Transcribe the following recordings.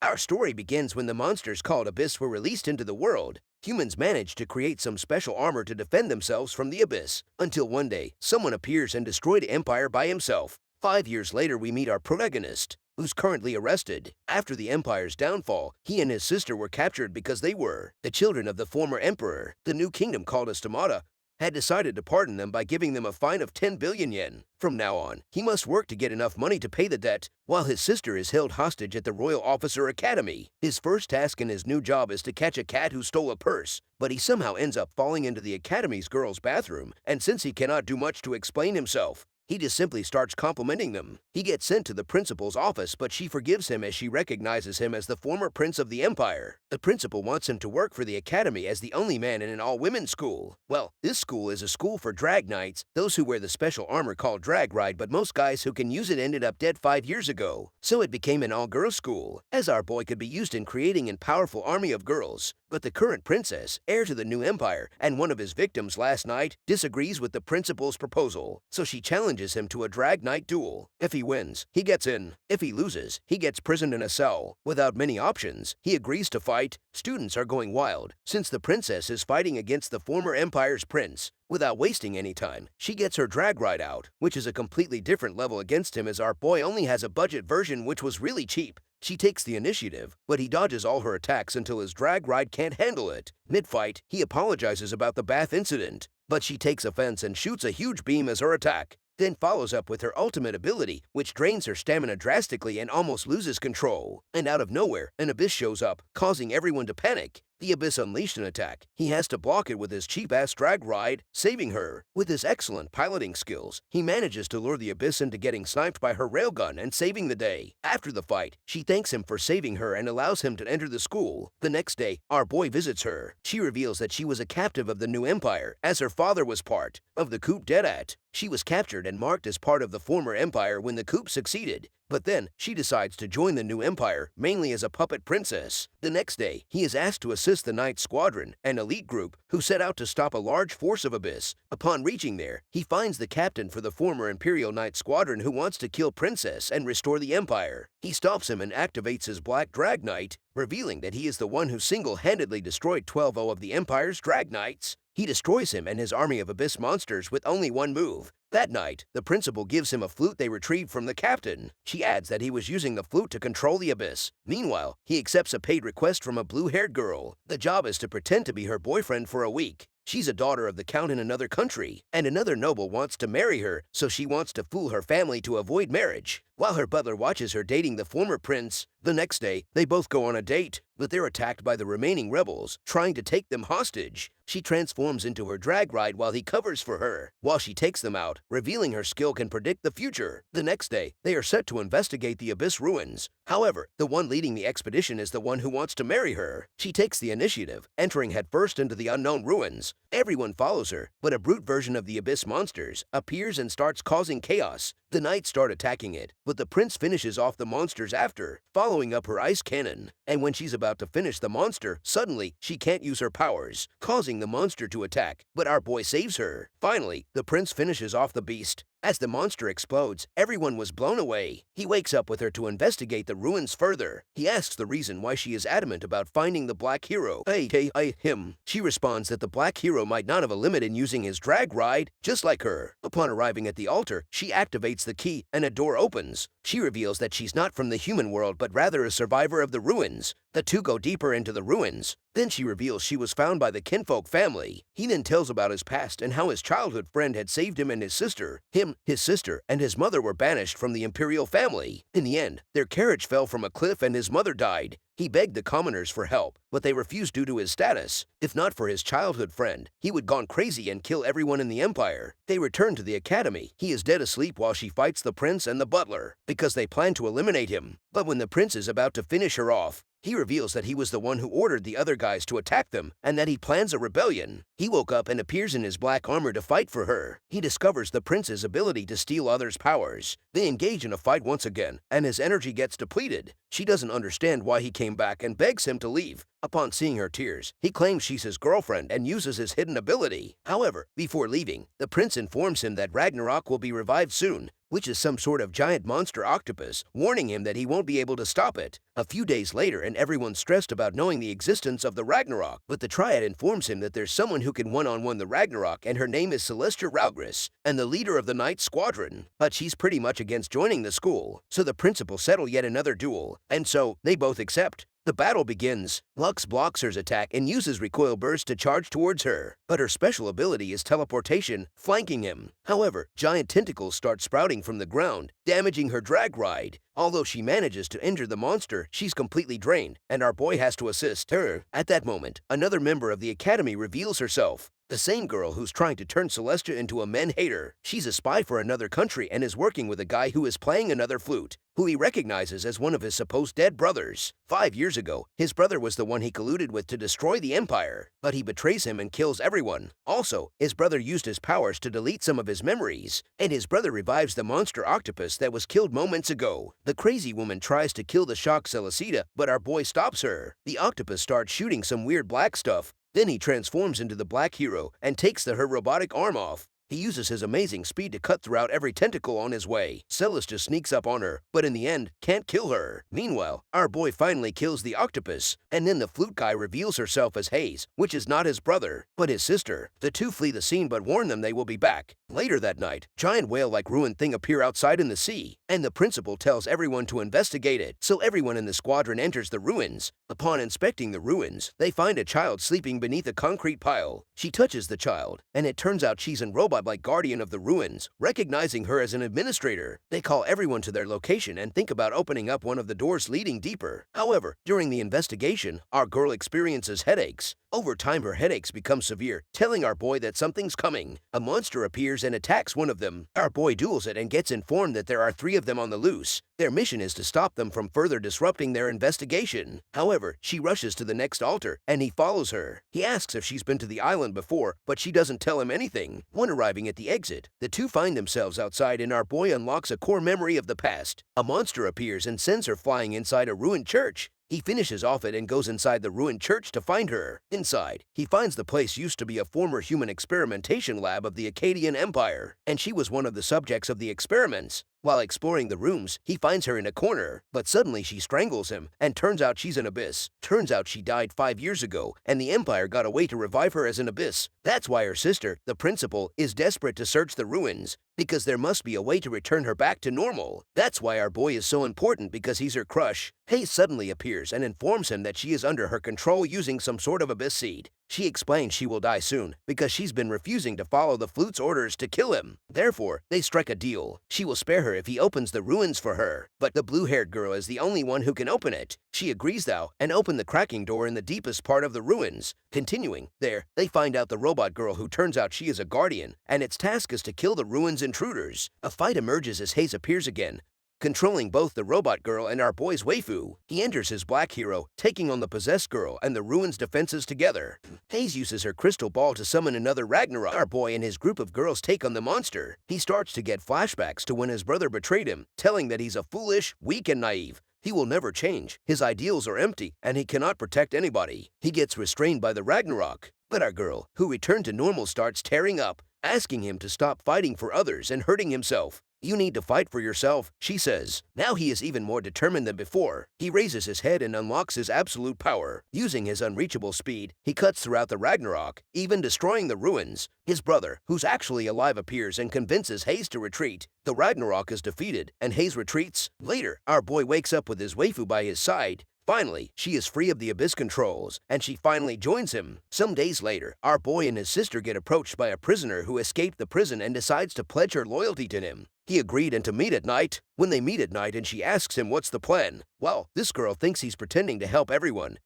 Our story begins when the monsters called Abyss were released into the world. Humans managed to create some special armor to defend themselves from the Abyss, until one day, someone appears and destroyed Empire by himself. 5 years later, we meet our protagonist, who's currently arrested. After the Empire's downfall, he and his sister were captured because they were the children of the former Emperor. The new kingdom called Astamata had decided to pardon them by giving them a fine of 10 billion yen. From now on, he must work to get enough money to pay the debt, while his sister is held hostage at the Royal Officer Academy. His first task in his new job is to catch a cat who stole a purse, but he somehow ends up falling into the Academy's girls' bathroom, and since he cannot do much to explain himself, he just simply starts complimenting them. He gets sent to the principal's office, but she forgives him as she recognizes him as the former prince of the empire. The principal wants him to work for the academy as the only man in an all-women's school. Well, this school is a school for drag knights, those who wear the special armor called drag ride, but most guys who can use it ended up dead 5 years ago. So it became an all-girls school, as our boy could be used in creating a powerful army of girls. But the current princess, heir to the new empire, and one of his victims last night, disagrees with the principal's proposal, so she challenges him to a drag knight duel. If he wins, he gets in. If he loses, he gets prisoned in a cell. Without many options, he agrees to fight. Students are going wild, since the princess is fighting against the former empire's prince. Without wasting any time, she gets her drag ride out, which is a completely different level against him as our boy only has a budget version which was really cheap. She takes the initiative, but he dodges all her attacks until his drag ride can't handle it. Mid-fight, he apologizes about the bath incident, but she takes offense and shoots a huge beam as her attack, then follows up with her ultimate ability, which drains her stamina drastically and almost loses control. And out of nowhere, an Abyss shows up, causing everyone to panic. The Abyss unleashed an attack. He has to block it with his cheap-ass drag ride, saving her. With his excellent piloting skills, he manages to lure the Abyss into getting sniped by her railgun and saving the day. After the fight, she thanks him for saving her and allows him to enter the school. The next day, our boy visits her. She reveals that she was a captive of the new empire, as her father was part of the coup d'etat. She was captured and marked as part of the former empire when the coup succeeded. But then, she decides to join the new empire, mainly as a puppet princess. The next day, he is asked to assist the Knight Squadron, an elite group who set out to stop a large force of Abyss. Upon reaching there, he finds the captain for the former Imperial Knight Squadron who wants to kill Princess and restore the empire. He stops him and activates his Black Drag Knight, revealing that he is the one who single-handedly destroyed 12 of the Empire's Drag Knights. He destroys him and his army of Abyss monsters with only one move. That night, the principal gives him a flute they retrieved from the captain. She adds that he was using the flute to control the Abyss. Meanwhile, he accepts a paid request from a blue-haired girl. The job is to pretend to be her boyfriend for a week. She's a daughter of the count in another country, and another noble wants to marry her, so she wants to fool her family to avoid marriage. While her butler watches her dating the former prince, the next day, they both go on a date, but they're attacked by the remaining rebels, trying to take them hostage. She transforms into her drag ride while he covers for her, while she takes them out, revealing her skill can predict the future. The next day, they are set to investigate the Abyss ruins. However, the one leading the expedition is the one who wants to marry her. She takes the initiative, entering headfirst into the unknown ruins. Everyone follows her, but a brute version of the Abyss monsters appears and starts causing chaos. The knights start attacking it, but the prince finishes off the monsters after, following up her ice cannon. And when she's about to finish the monster, suddenly, she can't use her powers, causing the monster to attack, but our boy saves her. Finally, the prince finishes off the beast. As the monster explodes, everyone was blown away. He wakes up with her to investigate the ruins further. He asks the reason why she is adamant about finding the Black Hero, aka him. She responds that the Black Hero might not have a limit in using his drag ride, just like her. Upon arriving at the altar, she activates the key and a door opens. She reveals that she's not from the human world but rather a survivor of the ruins. The two go deeper into the ruins. Then she reveals she was found by the kinfolk family. He then tells about his past and how his childhood friend had saved him and his sister. His sister, and his mother were banished from the imperial family. In the end, their carriage fell from a cliff and his mother died. He begged the commoners for help, but they refused due to his status. If not for his childhood friend, he would gone crazy and kill everyone in the empire. They return to the academy. He is dead asleep while she fights the prince and the butler, because they plan to eliminate him. But when the prince is about to finish her off, he reveals that he was the one who ordered the other guys to attack them and that he plans a rebellion. He woke up and appears in his black armor to fight for her. He discovers the prince's ability to steal others' powers. They engage in a fight once again, and his energy gets depleted. She doesn't understand why he came back and begs him to leave. Upon seeing her tears, he claims she's his girlfriend and uses his hidden ability. However, before leaving, the prince informs him that Ragnarok will be revived soon, which is some sort of giant monster octopus, warning him that he won't be able to stop it. A few days later, and everyone's stressed about knowing the existence of the Ragnarok, but the Triad informs him that there's someone who can one-on-one the Ragnarok, and her name is Celestia Raugris, and the leader of the Knight Squadron. But she's pretty much against joining the school, so the principal settle yet another duel, and so they both accept. The battle begins. Lux blocks her attack and uses recoil burst to charge towards her, but her special ability is teleportation, flanking him. However, giant tentacles start sprouting from the ground, damaging her drag ride. Although she manages to injure the monster, she's completely drained, and our boy has to assist her. At that moment, another member of the Academy reveals herself. The same girl who's trying to turn Celestia into a men-hater. She's a spy for another country and is working with a guy who is playing another flute, who he recognizes as one of his supposed dead brothers. 5 years ago, his brother was the one he colluded with to destroy the Empire, but he betrays him and kills everyone. Also, his brother used his powers to delete some of his memories, and his brother revives the monster octopus that was killed moments ago. The crazy woman tries to kill the shocked Celestia, but our boy stops her. The octopus starts shooting some weird black stuff. Then he transforms into the Black Hero and takes her robotic arm off. He uses his amazing speed to cut throughout every tentacle on his way. Celestia sneaks up on her, but in the end, can't kill her. Meanwhile, our boy finally kills the octopus, and then the flute guy reveals herself as Hayes, which is not his brother, but his sister. The two flee the scene but warn them they will be back. Later that night, giant whale-like ruined thing appear outside in the sea, and the principal tells everyone to investigate it, so everyone in the squadron enters the ruins. Upon inspecting the ruins, they find a child sleeping beneath a concrete pile. She touches the child, and it turns out she's a robot-like guardian of the ruins. Recognizing her as an administrator, they call everyone to their location and think about opening up one of the doors leading deeper. However, during the investigation, our girl experiences headaches. Over time, her headaches become severe, telling our boy that something's coming. A monster appears and attacks one of them. Our boy duels it and gets informed that there are 3 of them on the loose. Their mission is to stop them from further disrupting their investigation. However, she rushes to the next altar, and he follows her. He asks if she's been to the island before, but she doesn't tell him anything. When arriving at the exit, the two find themselves outside, and our boy unlocks a core memory of the past. A monster appears and sends her flying inside a ruined church. He finishes off it and goes inside the ruined church to find her. Inside, he finds the place used to be a former human experimentation lab of the Akkadian Empire, and she was one of the subjects of the experiments. While exploring the rooms, he finds her in a corner, but suddenly she strangles him, and turns out she's an abyss. Turns out she died 5 years ago, and the Empire got a way to revive her as an abyss. That's why her sister, the principal, is desperate to search the ruins, because there must be a way to return her back to normal. That's why our boy is so important, because he's her crush. Hayes suddenly appears and informs him that she is under her control using some sort of abyss seed. She explains she will die soon, because she's been refusing to follow the flute's orders to kill him. Therefore, they strike a deal. She will spare her if he opens the ruins for her, but the blue-haired girl is the only one who can open it. She agrees though, and open the cracking door in the deepest part of the ruins. Continuing, there, they find out the robot girl, who turns out she is a guardian, and its task is to kill the ruins intruders. A fight emerges as Hayes appears again, controlling both the robot girl and our boy's waifu. He enters his Black Hero, taking on the possessed girl and the ruins defenses together. Hayes uses her crystal ball to summon another Ragnarok. Our boy and his group of girls take on the monster. He starts to get flashbacks to when his brother betrayed him, telling that he's a foolish, weak, and naive. He will never change. His ideals are empty, and he cannot protect anybody. He gets restrained by the Ragnarok. But our girl, who returned to normal, starts tearing up, asking him to stop fighting for others and hurting himself. You need to fight for yourself, she says. Now he is even more determined than before. He raises his head and unlocks his absolute power. Using his unreachable speed, he cuts throughout the Ragnarok, even destroying the ruins. His brother, who's actually alive, appears and convinces Hayes to retreat. The Ragnarok is defeated, and Hayes retreats. Later, our boy wakes up with his waifu by his side. Finally, she is free of the abyss controls, and she finally joins him. Some days later, our boy and his sister get approached by a prisoner who escaped the prison and decides to pledge her loyalty to him. He agreed and to meet at night. When they meet at night and she asks him what's the plan, well, this girl thinks he's pretending to help everyone.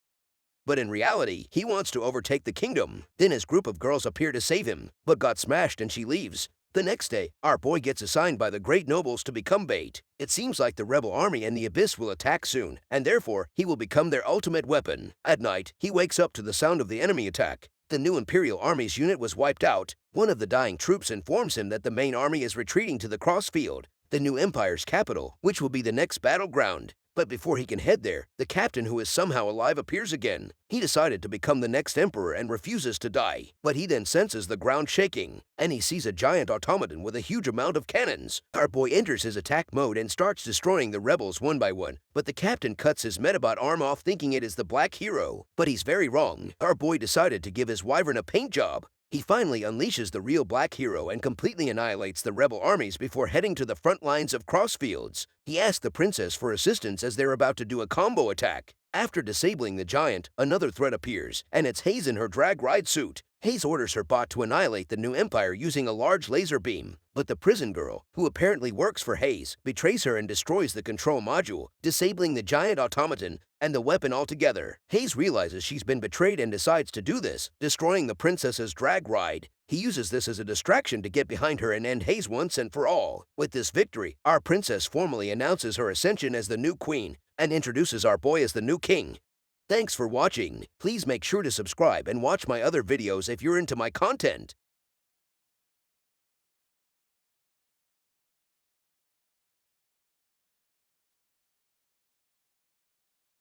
But in reality, he wants to overtake the kingdom. Then his group of girls appear to save him, but got smashed and she leaves. The next day, our boy gets assigned by the great nobles to become bait. It seems like the rebel army and the abyss will attack soon, and therefore he will become their ultimate weapon. At night, he wakes up to the sound of the enemy attack. The new Imperial Army's unit was wiped out. One of the dying troops informs him that the main army is retreating to the Crossfield, the new Empire's capital, which will be the next battleground. But before he can head there, the captain, who is somehow alive, appears again. He decided to become the next emperor and refuses to die. But he then senses the ground shaking, and he sees a giant automaton with a huge amount of cannons. Our boy enters his attack mode and starts destroying the rebels one by one. But the captain cuts his Medabot arm off, thinking it is the Black Hero. But he's very wrong. Our boy decided to give his wyvern a paint job. He finally unleashes the real Black Hero and completely annihilates the rebel armies before heading to the front lines of Crossfields. He asks the princess for assistance as they're about to do a combo attack. After disabling the giant, another threat appears, and it's Hayes in her drag ride suit. Hayes orders her bot to annihilate the new empire using a large laser beam. But the prison girl, who apparently works for Hayes, betrays her and destroys the control module, disabling the giant automaton and the weapon altogether. Hayes realizes she's been betrayed and decides to do this, destroying the princess's drag ride. He uses this as a distraction to get behind her and end Hayes once and for all. With this victory, our princess formally announces her ascension as the new queen and introduces our boy as the new king. Thanks for watching. Please make sure to subscribe and watch my other videos if you're into my content.